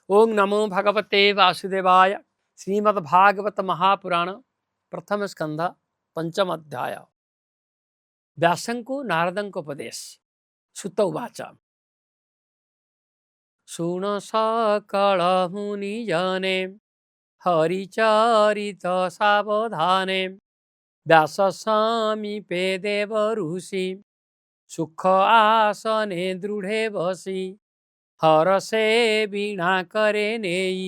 ओं नमो भगवते वासुदेवाय। श्रीमद्भागवत महापुराण प्रथम स्कंध पंचम अध्याय। व्यासंको नारदंकोपदेश। सुत उवाच शृण सकल मुनि जने हरिचरित सावधाने व्यास समीपे देव ऋषि सुख आसने दृढ़े बसी हरसे वीणा करे नेई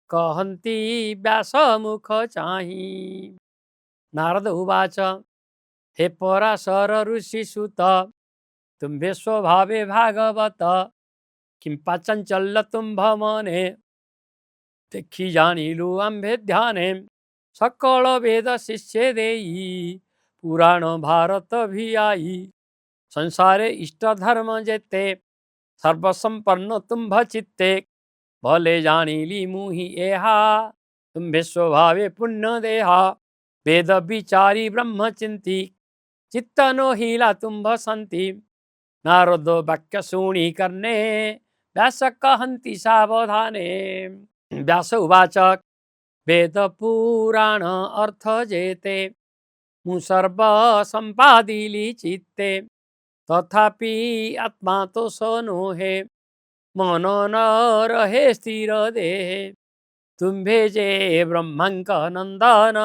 कहन्ति व्यास मुख चाहि। नारद उवाच हे पराशर ऋषिसुत तुम्भे स्वभावे भागवत किं पाचञ्चल्य तुम्भ मने देखि जानिलु आम्भे ध्याने सकल वेद शिष्य देई पुराण भारत भी आई संसारे इष्ट धर्म जेते सर्वसंपन्न तुम्भ चित्ते भले जानिली मुहि एहा तुम्भे स्वभावे पुण्य देहा वेद विचारी ब्रह्म चिंती चित्त नो हीला तुम्भ संति नारद वाक्य शुणी करने व्यास कहन्ति सावधाने। व्यास उवाच वेद पुराण अर्थ जेते मु सर्व संपादिली चित्ते तथापि आत्मा तो सनोहे मन न रहे स्थिर देहे तुम्भे जे ब्रह्मांक नंदन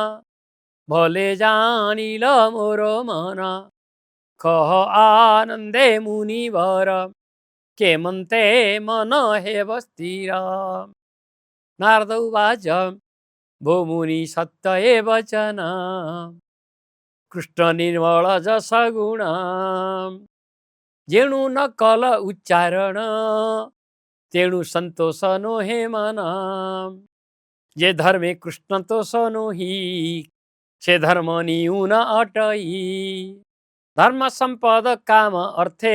भले जानिल मोर मन कह आनंदे मुनिवर केमंते मन हेव स्थिर। नारद उवाच भो मुनि सत्य एव वचन कृष्ण निर्मल जस गुण जेणु न कल उच्चारण तेणु संतोष नो हे मन जे धर्मे कृष्ण तो सनोही से धर्म नियु न अटई धर्म संपद काम अर्थे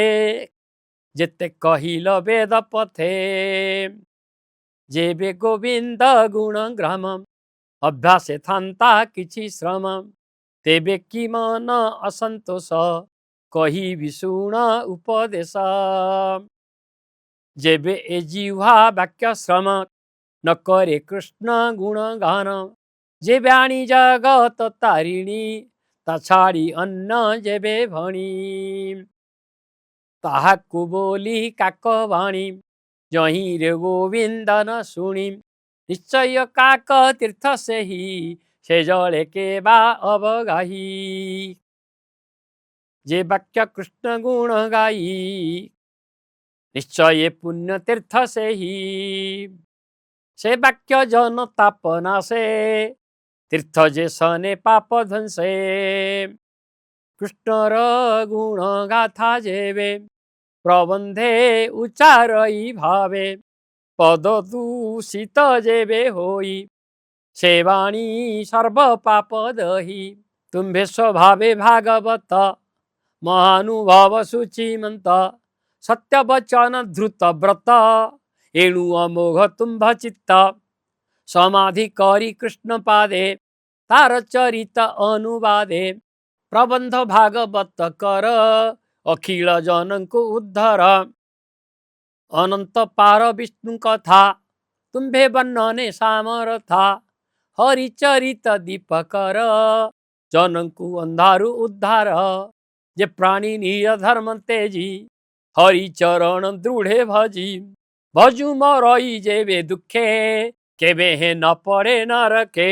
जेते कहिल वेद पथे जेबे गोविंद गुण ग्राम अभ्यासे थांता किछि श्रम तेबे कि मन असंतोष कही विशुण उपदेश जेबे ए जिह्वा वाक्य श्रम न करे कृष्ण गुण गान जे बाणी जगत तारिणी ता छाड़ी अन्न जेबे भणी ताहाकु बोली काक वाणी जही रे गोविंद न शुणी निश्चय काक तीर्थ से ही से जले के बा अवगाही जे वाक्य कृष्ण गुण गाई निश्चय पुण्य तीर्थ से ही से वाक्य जन तापना से तीर्थ जे सने पाप ध्वंसे कृष्णर गुण गाथा जेबे प्रबंधे उच्चारई भावे पद दूषित जेबे होई से वाणी सर्व पाप दही तुम्भे स्वभावे भागवत महानुभव सुचिमंत सत्य वचन धृत व्रत एणु अमोघ तुम्भ चित्त समाधि करी कृष्ण पादे तार चरित अनुवादे प्रबंध भागवत कर अखिल जन को उद्धर अनंत पार विष्णु कथा तुम्भे वर्णने सामरथा हरिचरित दीपकर जनकु अंधारु उद्धार जे प्राणी निज धर्म तेजी हरिचरण दृढ़े भजी भजु मरई जेबे दुखे केबे हे न पड़े न रखे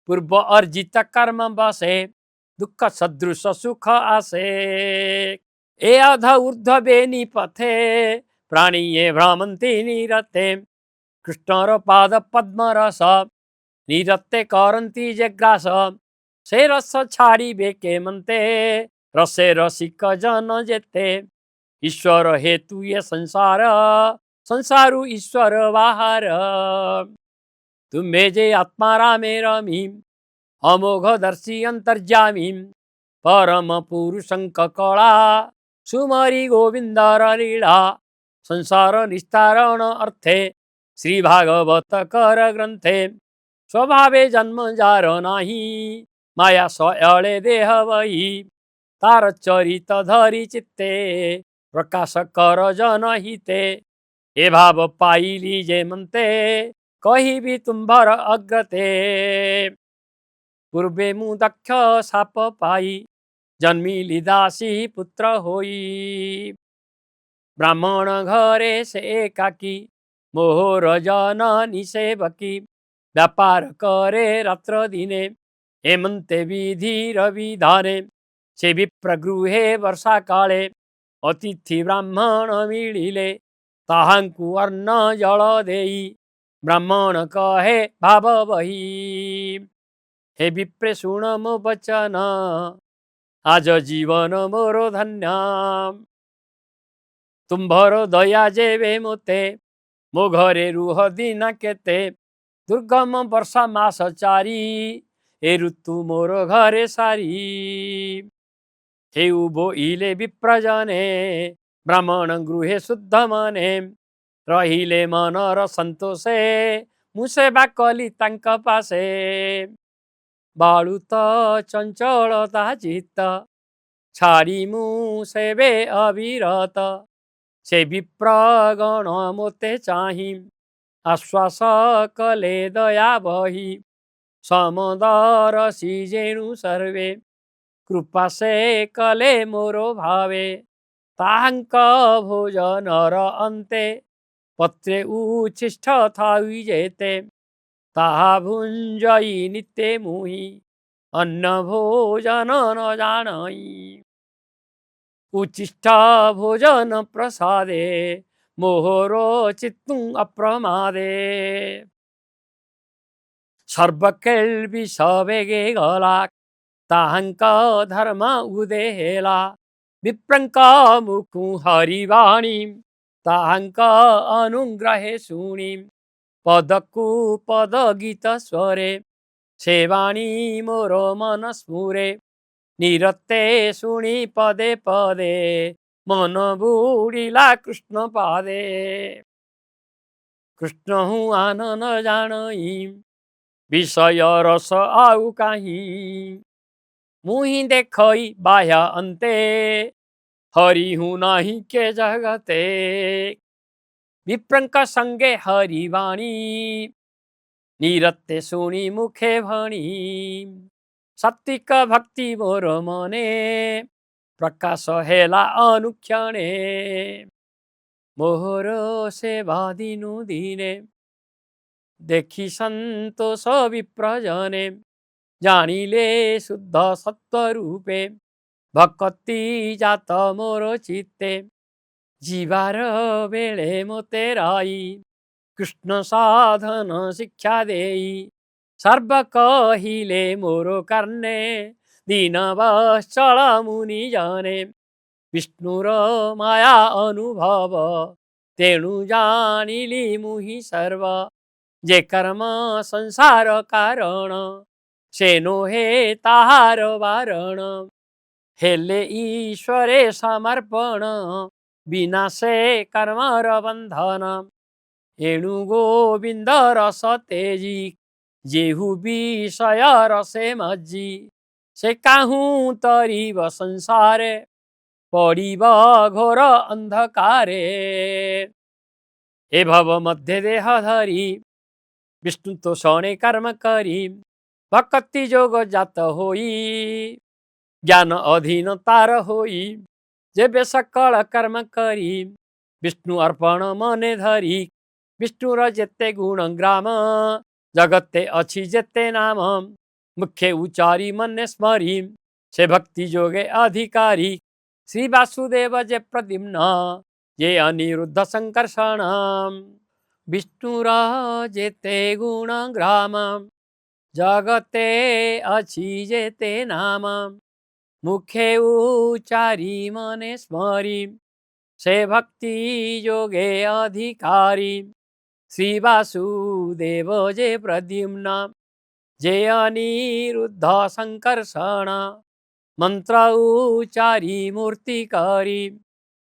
पूर्व अर्जित कर्म बसे दुख सदृश सुख आसे ए अध ऊर्ध्व बेनी पथे प्राणी ये भ्रमंती निरते कृष्णर पाद पद्म रस निरते करंती जे ग्रास से रस छाड़ी बेके मनते रसे रसिक जन जेते ईश्वर हेतु ये संसार संसारु ईश्वर बाहर तुम्हें जे आत्मा रामे रमी अमोघ दर्शी अंतर्जामी परम पुरुषंक कला सुमरी गोविंदर लीला संसार निस्तारण अर्थे श्री भागवत कर ग्रंथे स्वभावे जन्म जार नाही माया सयळे देह वही तार चरित धरी चित्ते प्रकाश कर जन हिते ए भाव पाइली जे मनते कही भी तुम्भर अग्रते पूर्वे मु दक्ष साप पाई जन्मिली दासी पुत्र होई ब्राह्मण घरे से एकाकी मोहर जननी सेवकी व्यापार करे रात्र दिने हेमंते विधि रविधाने से विप्रगृहे वर्षा काले अतिथि ब्राह्मण मिलिले ताहांकु अन्न जल देई ब्राह्मण कहे भाव बही हे विप्रे शुण मो वचन आज जीवन मोर धन्य तुम्भर दया जेबे मोते मो घरे रुह दिन केते दुर्गम वर्षा मास चारी ए ऋतु मोर घरे सारी हे उभो इले विप्रजने ब्राह्मण गृहे शुद्ध मने रहिले मनर संतोषे मुसेवा कली तांक पासे बाळुत चंचलता चित्त छाड़ी मु सेवे अविरत से विप्रगण मोते चाही आश्वास कले दया बही समदर सिजेणु सर्वे कृपा से कले मोरो भावे तांक भोजनर अन्ते पत्रे उच्छिष्ट थाई जेते ताहा भुंजई नित्य मुहि अन्न भोजन न जानई उच्छिष्ट भोजन प्रसादे मोहरो चित्तु अप्रमादे सर्वकेल्वि सवेगे गला ताहंक धर्म उदेला विप्रंक मुखु हरिवाणी ताहंक अनुग्रहे शुणी पदकु पद गीत स्वरे सेवाणी मोर मन स्फुरे निरते शुणी पदे पदे मन बुड़िला कृष्ण पादे कृष्ण हूँ आनन जानई विषय रस आउ काही मुहि देखई बाह्य अंते हरि हूँ नाही के जगते विप्रंक संगे हरिवाणी निरते शुणी मुखे भणी सात्विक भक्ति मोर मने प्रकाश हेला अनुक्षणे मोहर सेवा दिनु दिने देखी संतोष विप्रजने जानिले शुद्ध सत्व रूपे भक्ति जात मोर चित्ते जीवार बेले मोते राई कृष्ण साधन शिक्षा देई सर्व कहिले मोरो कर्णे दीन वत्सल मुनि जाने विष्णुर माया अनुभव तेणु जानिली मुहि सर्व जे कर्म संसार कारण सेनो हे ताहार वारण हेले ईश्वरे समर्पण विनाशे कर्मर बंधन एणु गोविंद रस तेजी जेहु विषय रसे मज्जी से काहूँ तरीब संसारे पड़ीब घोर अंधकारे हे भव मध्य देह धरी विष्णु तो शौणे कर्म करी भक्ति जोग जात होई ज्ञान अधीन तार होई जेबे सकल कर्म करी विष्णु अर्पण मने धरी विष्णुर जेते गुण ग्राम जगते अच्छी जेते नाम मुख्य उचारी मन स्मरी से भक्ति जोगे अधिकारी श्री वासुदेव जे प्रद्युम्न जे अनिरुद्ध संकर्षण विष्णुर जेते गुण ग्राम जगते अच्छी जेते नाम मुखे उचारी मने स्मरी से भक्ति योगे अधिकारी श्री वासुदेव जे प्रद्युम्न जे अनिरुद्ध संकर्षण मंत्र उचारी मूर्ति करी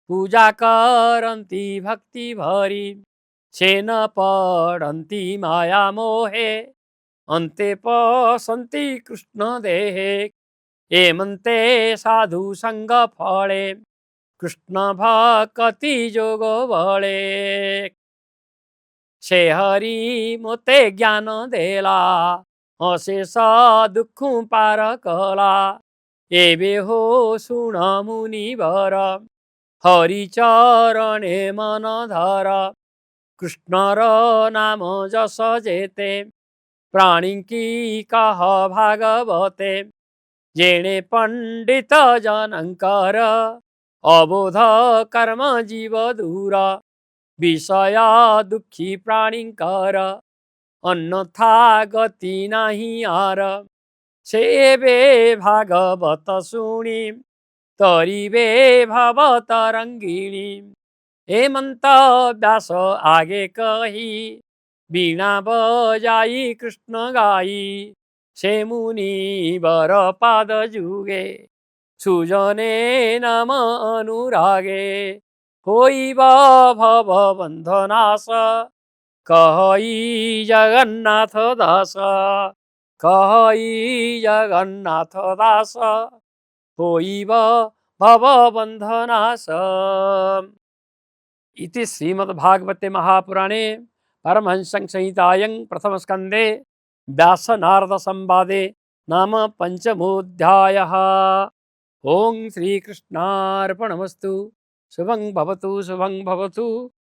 पूजा करन्ति भक्ति भरी से न पड़न्ति माया मोहे अन्ते पसन्ति कृष्ण देहे एमन्ते साधु संग फले कृष्ण भक्ति जोग बळे से हरि मोते ज्ञान देला अशेष दुख पार कला एबे हो सुण मुनिवर हरि चरणे मन धर कृष्णर नाम जस जेते प्राणी की कह भागवते जेणे पंडित जनकर अबोध कर्म जीव दूर विषय दुखी प्राणीकर अन्यथा गति नहीं आर सेबे भागवत सुनी तरिबे भव तरंगिणी हेमंत व्यास आगे कही बीणा बजाई कृष्ण गाई से मुनि वर पाद जुगे सुजने नम अनुरागे होइब भव बंधनाश कहई जगन्नाथ दास कहई जगन्नाथ दास होइब भव बंधनाश। इति श्रीमद्भागवते महापुराणे परमहंस संहितायां प्रथमस्कन्धे व्यास नारद संवादे नाम पंचमोऽध्यायः। ओं श्रीकृष्णार्पणमस्तु। शुभं भवतु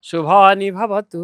शुभानि भवतु।